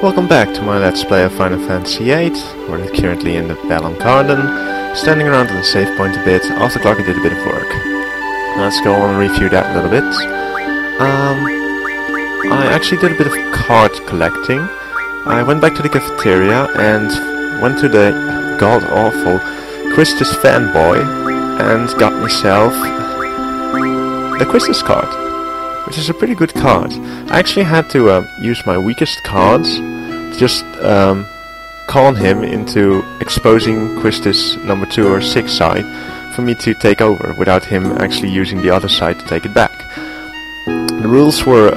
Welcome back to my Let's Play of Final Fantasy VIII. We're currently in the Bellum Garden, standing around on the save point a bit. Off the clock I did a bit of work. Let's go on and review that a little bit. I actually did a bit of card collecting. I went back to the cafeteria and went to the god-awful Quistis fanboy and got myself the Quistis card, which is a pretty good card. I actually had to use my weakest cards to just con him into exposing Quistis number 2 or 6 side for me to take over, without him actually using the other side to take it back. The rules were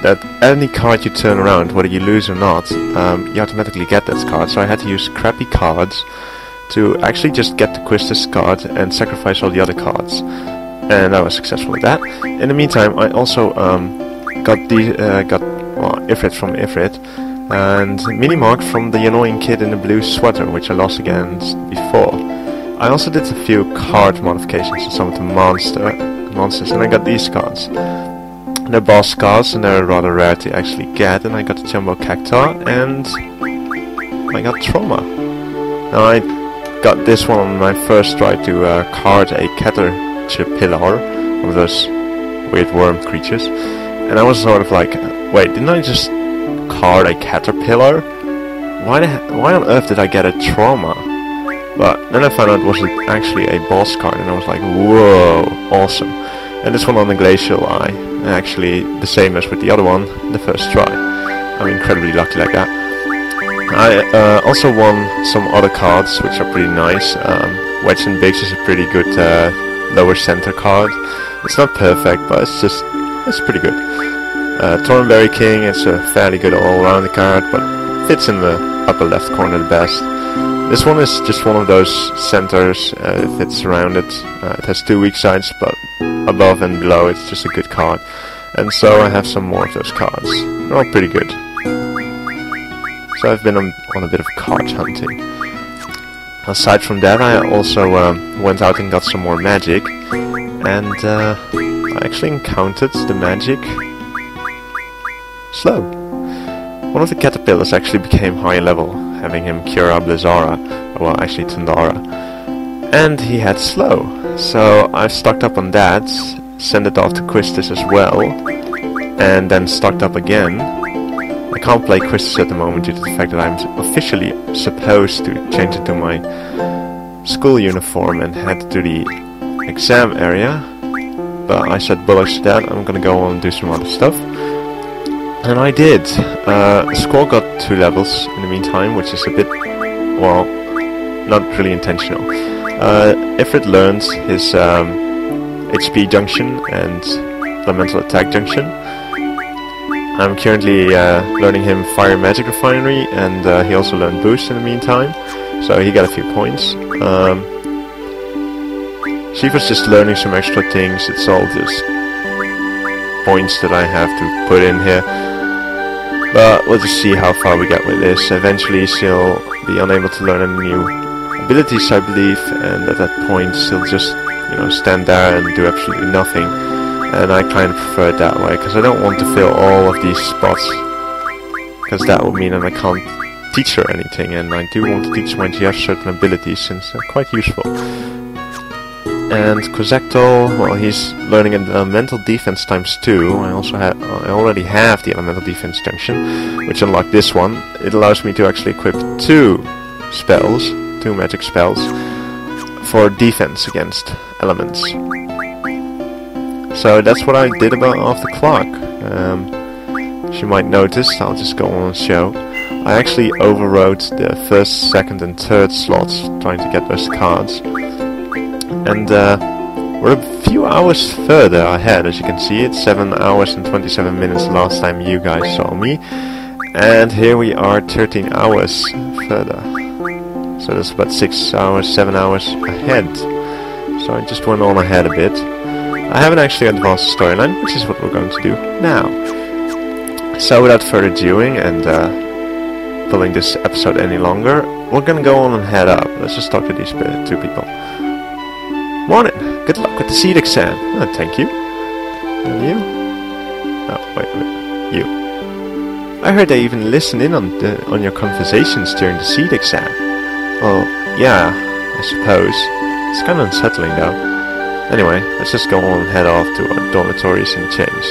that any card you turn around, whether you lose or not, you automatically get that card, so I had to use crappy cards to actually just get the Quistis card and sacrifice all the other cards. And I was successful with that. In the meantime, I also got Ifrit from Ifrit, and Minimark from the annoying kid in the blue sweater, which I lost against before. I also did a few card modifications on some of the monsters, and I got these cards. They're boss cards, and they're rather rare to actually get, and I got the Jumbo Cactar, and I got Trauma. Now I got this one on my first try to card a Caterpillar, one of those weird worm creatures, and I was sort of like, wait, didn't I just card a Caterpillar? Why on earth did I get a Trauma? But then I found out it was actually a boss card, and I was like, whoa, awesome. And this one on the Glacial Eye, actually the same as with the other one, the first try. I'm incredibly lucky like that. I also won some other cards, which are pretty nice. Wedge and Biggs is a pretty good lower center card. It's not perfect, but it's pretty good. Thornberry King is a fairly good all-round card, but fits in the upper left corner the best. This one is just one of those centers. It fits around it. It has 2 weak sides, but above and below it's just a good card. And so I have some more of those cards. They're all pretty good. So I've been on a bit of card hunting. Aside from that, I also went out and got some more magic, and I actually encountered the magic slow. One of the caterpillars actually became high level, having him Cura Blizzara, well actually Tundara, and he had slow. So I stocked up on that, sent it off to Quistis as well, and then stocked up again. I can't play Quistis at the moment due to the fact that I'm officially supposed to change into my school uniform and head to the exam area. But I said bullocks to that, I'm gonna go on and do some other stuff. And I did. Squall got 2 levels in the meantime, which is a bit, well, not really intentional. Ifrit learns his HP junction and elemental attack junction. I'm currently learning him Fire Magic Refinery, and he also learned Boost in the meantime, so he got a few points. Shiva's just learning some extra things. It's all just points that I have to put in here, but we'll just see how far we get with this. Eventually she'll be unable to learn any new abilities, I believe, and at that point she'll just, you know, stand there and do absolutely nothing. And I kind of prefer it that way, because I don't want to fill all of these spots, because that would mean that I can't teach her anything, and I do want to teach her when she has certain abilities, since they're quite useful. And Kozektor, well, he's learning an elemental defense ×2. I already have the elemental defense junction, which unlocked this one. It allows me to actually equip 2 magic spells, for defense against elements. So that's what I did about off the clock. As you might notice, I'll just go on and show. I actually overrode the 1st, 2nd and 3rd slots trying to get those cards. And we're a few hours further ahead, as you can see. It's 7 hours and 27 minutes the last time you guys saw me. And here we are 13 hours further. So that's about 6 hours, 7 hours ahead. So I just went on ahead a bit. I haven't actually advanced the storyline, which is what we're going to do now. So without further doing and pulling this episode any longer, we're gonna go on and head up. Let's just talk to these 2 people. Morning! Good luck with the seed exam. Oh, thank you. And you? Oh, wait. You. I heard they even listen in on your conversations during the seed exam. Well, yeah, I suppose. It's kind of unsettling though. Anyway, let's just go on and head off to our dormitories and change.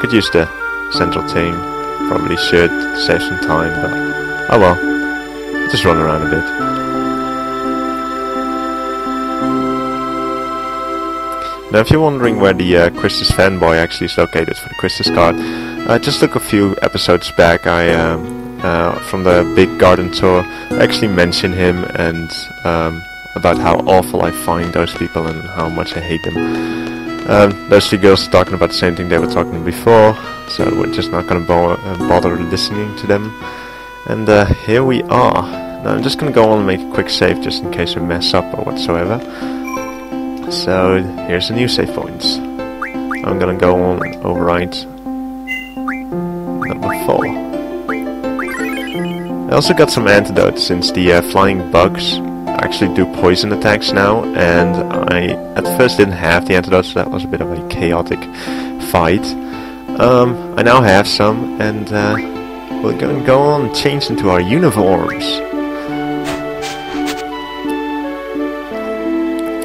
Could use the central thing. Probably should save some time, but oh well. Just run around a bit. Now, if you're wondering where the Christus fanboy actually is located for the Christus card, just look a few episodes back. I from the big garden tour, I actually mentioned him and about how awful I find those people and how much I hate them. Those two girls are talking about the same thing they were talking before, so we're just not going to bother listening to them. And here we are. Now I'm just going to go on and make a quick save just in case we mess up or whatsoever. So here's the new save points. I'm going to go on and overwrite number 4. I also got some antidotes since the flying bugs actually do poison attacks now, and I at first didn't have the antidotes, so that was a bit of a chaotic fight. I now have some, and we're gonna go on and change into our uniforms.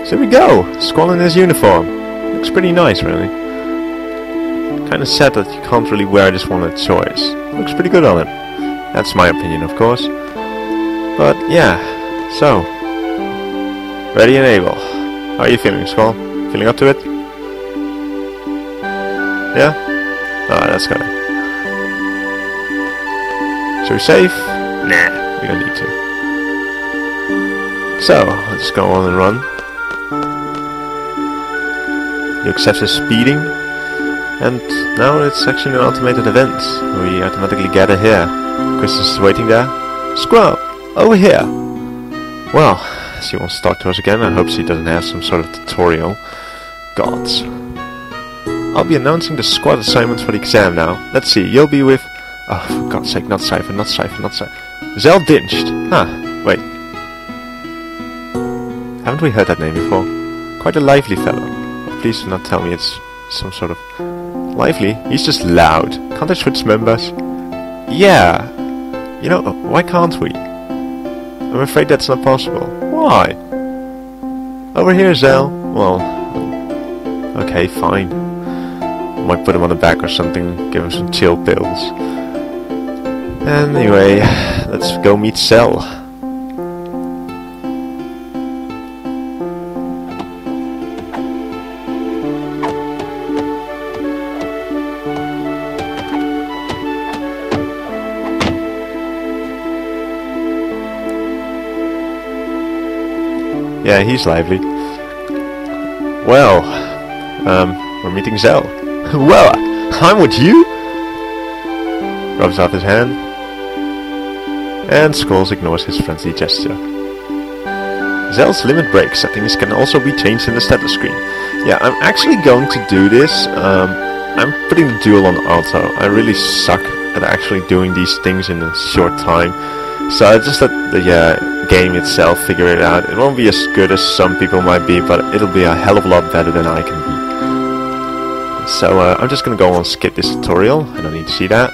So here we go, Squall in his uniform. Looks pretty nice, really. Kinda sad that you can't really wear this one at choice. Looks pretty good on him. That's my opinion, of course. But yeah, so ready and able. How are you feeling, Squall? Feeling up to it? Yeah? Ah, that's good. Should we save? Nah, we don't need to. So, let's go on and run. You accept the speeding. And now it's actually an automated event. We automatically gather here. Christus is waiting there. Squall, over here! Well, she wants to talk to us again. I hope she doesn't have some sort of tutorial. Gods. I'll be announcing the squad assignments for the exam now. Let's see, you'll be with... Oh, for God's sake, not Cypher, not Cypher, not Cypher. Zell Dinched. Ah, wait. Haven't we heard that name before? Quite a lively fellow. Oh, please do not tell me it's some sort of... Lively? He's just loud. Can't I switch members? Yeah. You know, why can't we? I'm afraid that's not possible. Why? Over here, Zell. Well, okay, fine. Might put him on the back or something, give him some chill pills. Anyway, let's go meet Zell. Yeah, he's lively. Well, we're meeting Zell. Well, I'm with you? Rubs off his hand. And Skulls ignores his friendly gesture. Zell's limit break settings can also be changed in the status screen. Yeah, I'm actually going to do this. I'm putting the duel on auto. I really suck at actually doing these things in a short time. So I just let the game itself figure it out. It won't be as good as some people might be, but it'll be a hell of a lot better than I can be. So I'm just gonna go on and skip this tutorial. I don't need to see that.